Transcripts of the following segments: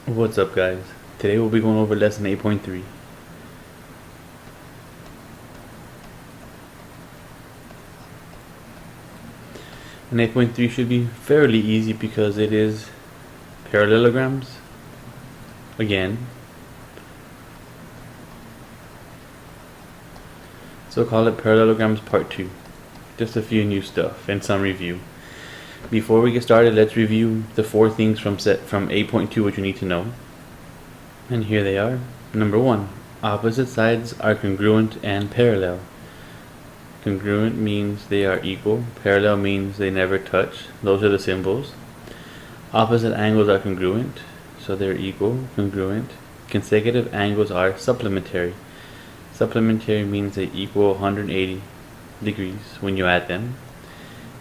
What's up, guys? Today we'll be going over lesson 8.3. And 8.3 should be fairly easy because it is parallelograms again. So call it Parallelograms Part 2. Just a few new stuff and some review. Before we get started, let's review the 4 things from 8.2 which you need to know. And here they are. Number 1. Opposite sides are congruent and parallel. Congruent means they are equal. Parallel means they never touch. Those are the symbols. Opposite angles are congruent, so they're equal, congruent. Consecutive angles are supplementary. Supplementary means they equal 180 degrees when you add them.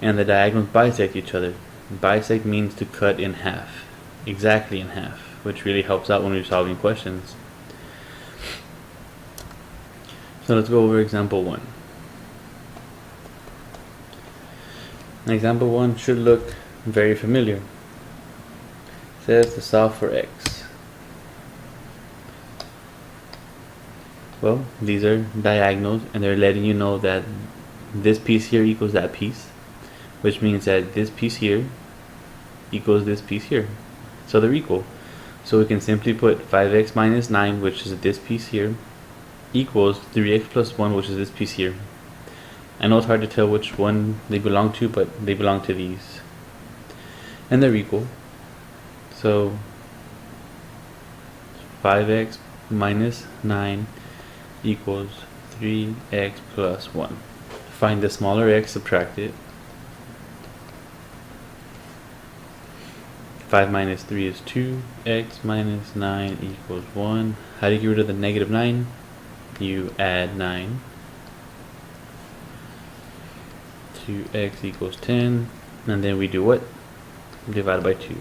And the diagonals bisect each other. Bisect means to cut in half, exactly in half, which really helps out when you're solving questions. So let's go over example 1. Example 1 should look very familiar. It says to solve for x. Well, these are diagonals and they're letting you know that this piece here equals that piece, which means that this piece here equals this piece here. So they're equal. So we can simply put 5x minus 9, which is this piece here, equals 3x plus 1, which is this piece here. I know it's hard to tell which one they belong to, but they belong to these. And they're equal. So 5x minus 9 equals 3x plus 1. Find the smaller x, subtract it. 5 minus 3 is 2. X minus 9 equals 1. How do you get rid of the negative 9? You add 9. 2x equals 10. And then we do what? Divide by 2.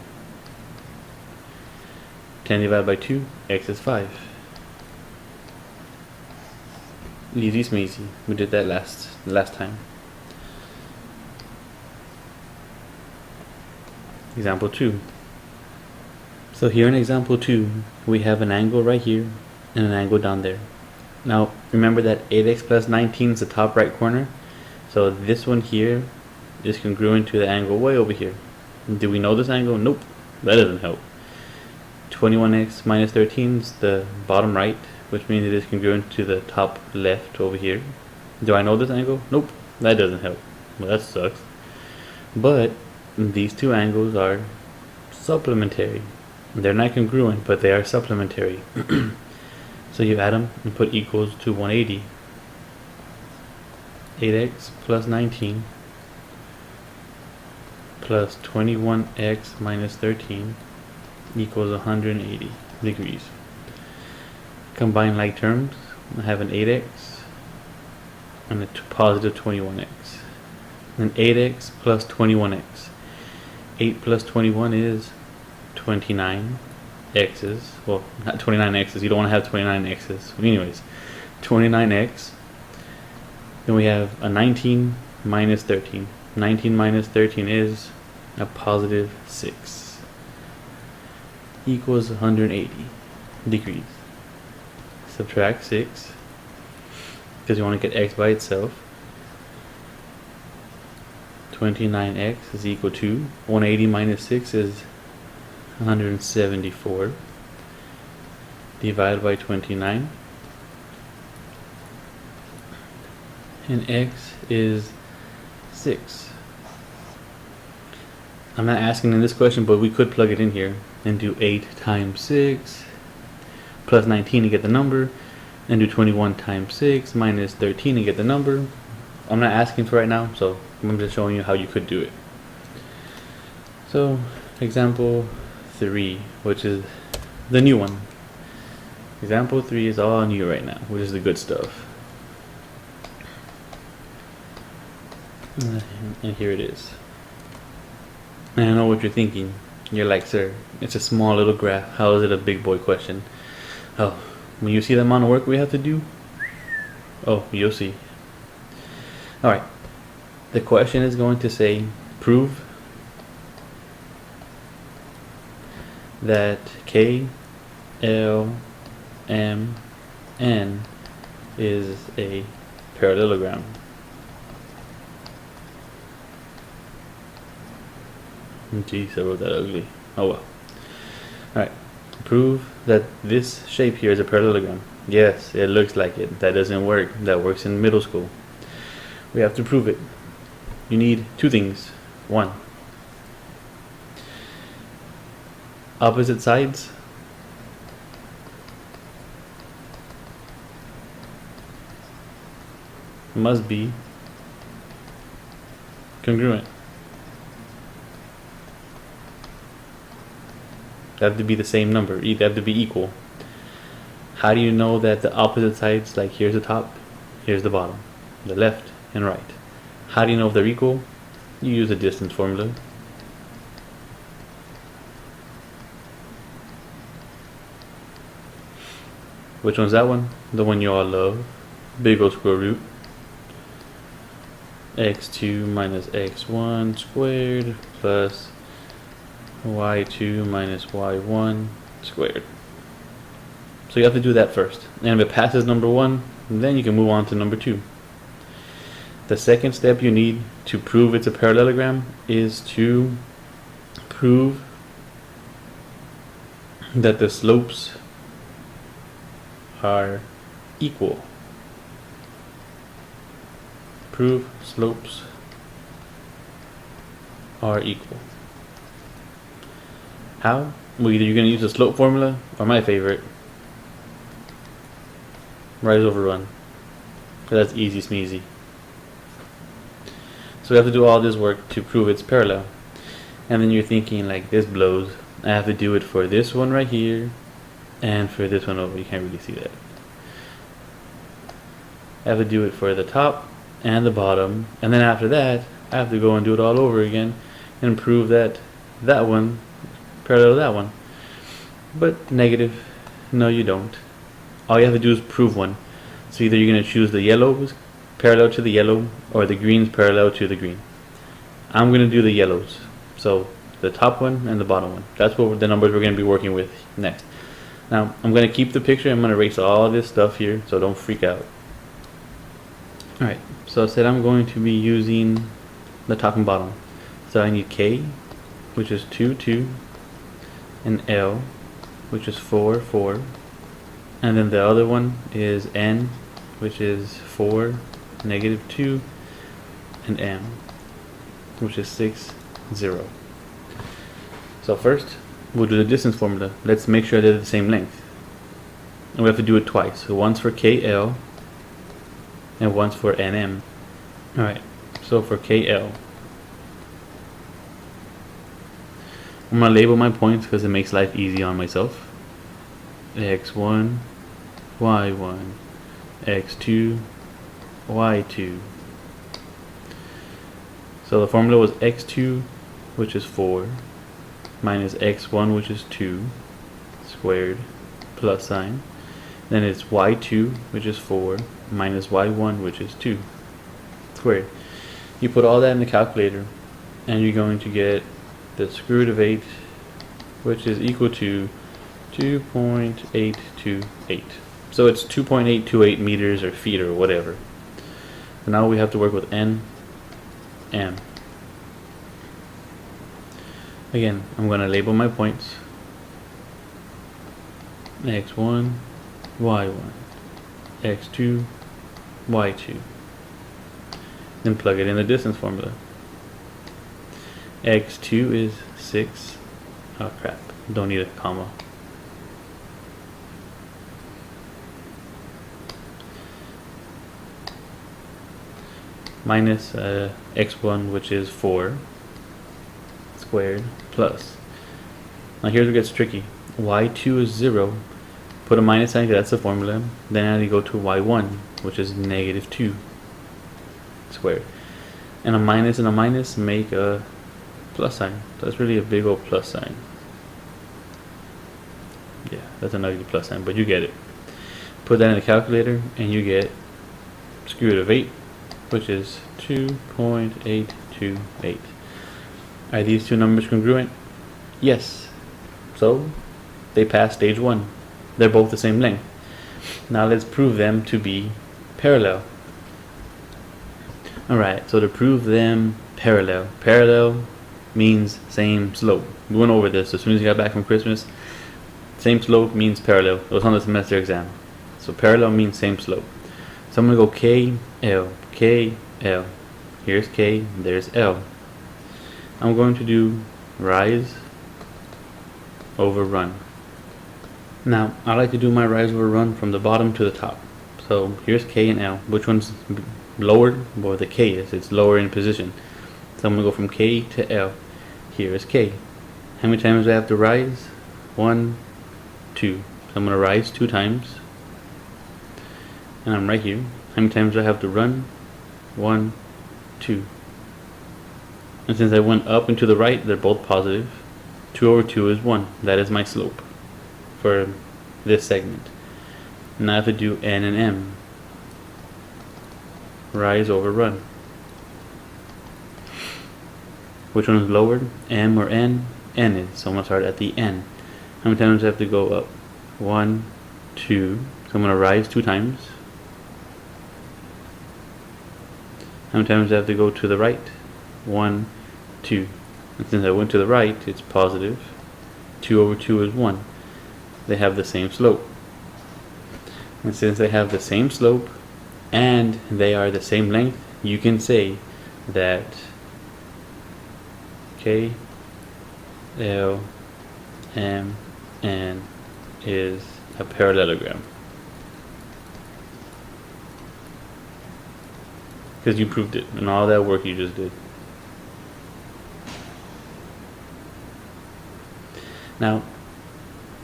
10 divided by 2, x is 5. Easy smeezy. We did that last time. Example 2. So here in example 2, we have an angle right here and an angle down there. Now remember that 8x plus 19 is the top right corner. So this one here is congruent to the angle way over here. Do we know this angle? Nope. That doesn't help. 21x minus 13 is the bottom right, which means it is congruent to the top left over here. Do I know this angle? Nope. That doesn't help. Well, that sucks. But these two angles are supplementary. They're not congruent, but they are supplementary. So you add them and put equals to 180. 8x plus 19 plus 21x minus 13 equals 180 degrees. Combine like terms. I have an 8x and a positive 21x. And 8x plus 21x. 8 plus 21 is 29 x's. Well, not 29 x's. You don't want to have 29 x's. Anyways, 29x. Then we have a 19 minus 13. 19 minus 13 is a positive 6. Equals 180 degrees. Subtract 6 because you want to get x by itself. 29x is equal to 180 minus 6 is 174 divided by 29, and x is 6. I'm not asking in this question, but we could plug it in here and do 8 times 6 plus 19 to get the number, and do 21 times 6 minus 13 to get the number. I'm not asking for right now, so I'm just showing you how you could do it. So example 3, which is the new one. Example 3 is all new right now, which is the good stuff. And here it is. And I know what you're thinking. You're like, sir, it's a small little graph. How is it a big boy question? Oh, when you see the amount of work we have to do, oh, you'll see. Alright, the question is going to say, prove that K, L, M, N is a parallelogram. Geez, I wrote that ugly. Oh well. Alright. Prove that this shape here is a parallelogram. Yes, it looks like it. That doesn't work. That works in middle school. We have to prove it. You need two things. One, opposite sides must be congruent. They have to be the same number. They have to be equal. How do you know that the opposite sides, like here's the top, here's the bottom, the left and right? How do you know if they're equal? You use the distance formula. Which one's that one? The one you all love. Big old square root. x2 minus x1 squared plus y2 minus y1 squared. So you have to do that first. And if it passes number 1, then you can move on to number 2. The second step you need to prove it's a parallelogram is to prove that the slopes are equal. Prove slopes are equal. How? Well, either you're going to use the slope formula or my favorite, rise over run. That's easy smeezy. So we have to do all this work to prove it's parallel. And then you're thinking like, this blows. I have to do it for this one right here and for this one over. You can't really see that. I have to do it for the top and the bottom, and then after that I have to go and do it all over again and prove that that one parallel to that one. But negative, no you don't. All you have to do is prove one. So either you're going to choose the yellows parallel to the yellow or the greens parallel to the green. I'm going to do the yellows, so the top one and the bottom one. That's what the numbers we're going to be working with next. Now I'm going to keep the picture. I'm going to erase all this stuff here, so don't freak out. Alright, so I said I'm going to be using the top and bottom. So I need K, which is 2, 2, and L, which is 4, 4. And then the other one is N, which is 4, negative 2, and M, which is 6, 0. So first, we'll do the distance formula. Let's make sure they're the same length. And we have to do it twice. So once for KL, and once for NM. Alright, so for KL, I'm going to label my points because it makes life easy on myself. X1, Y1, X2, Y2. So the formula was X2, which is 4, minus X1, which is 2, squared, plus sign. Then it's Y2, which is 4, minus Y1, which is 2, squared. You put all that in the calculator, and you're going to get the square root of 8, which is equal to 2.828. So it's 2.828 meters or feet or whatever. So now we have to work with N, M. Again, I'm going to label my points. X1, Y1, X2, Y2. Then plug it in the distance formula. X2 is 6. Oh crap, don't need a comma. Minus x1, which is 4 squared, plus. Now here's where it gets tricky. Y2 is 0. Put a minus sign, that's the formula. Then I need to go to y1, which is negative 2 squared. And a minus make a plus sign. So that's really a big old plus sign. Yeah, that's an ugly plus sign, but you get it. Put that in the calculator and you get square root of 8, which is 2.828. Are these two numbers congruent? Yes. So they pass stage 1. They're both the same length. Now let's prove them to be parallel. Alright, so to prove them parallel. Parallel means same slope. We went over this as soon as you got back from Christmas. Same slope means parallel. It was on the semester exam. So parallel means same slope. So I'm going to go K, L, K, L. Here's K, there's L. I'm going to do rise over run. Now, I like to do my rise over run from the bottom to the top. So here's K and L. Which one's lower? Well, the K is. It's lower in position. So I'm going to go from K to L. Here is K. How many times do I have to rise? 1, 2. So I'm going to rise 2 times. And I'm right here. How many times do I have to run? 1, 2. And since I went up and to the right, they're both positive. 2 over 2 is 1. That is my slope for this segment. Now I have to do N and M. Rise over run. Which one is lower? M or N? N is. So I'm going to start at the N. How many times do I have to go up? 1, 2. So I'm going to rise 2 times. How many times do I have to go to the right? 1, 2. And since I went to the right, it's positive. 2 over 2 is 1. They have the same slope. And since they have the same slope and they are the same length, you can say that K, L, M, N is a parallelogram. Because you proved it and all that work you just did. Now,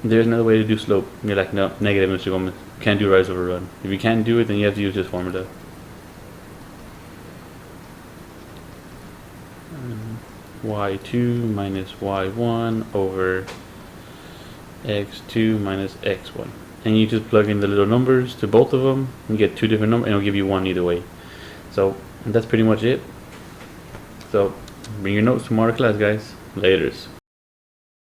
there's another way to do slope. You're like, no, negative, Mr. Gomez. Can't do rise over run. If you can't do it, then you have to use this formula. y2 minus y1 over x2 minus x1. And you just plug in the little numbers to both of them and get 2 different numbers, and it'll give you 1 either way. So that's pretty much it. So bring your notes tomorrow to class, guys. Laters.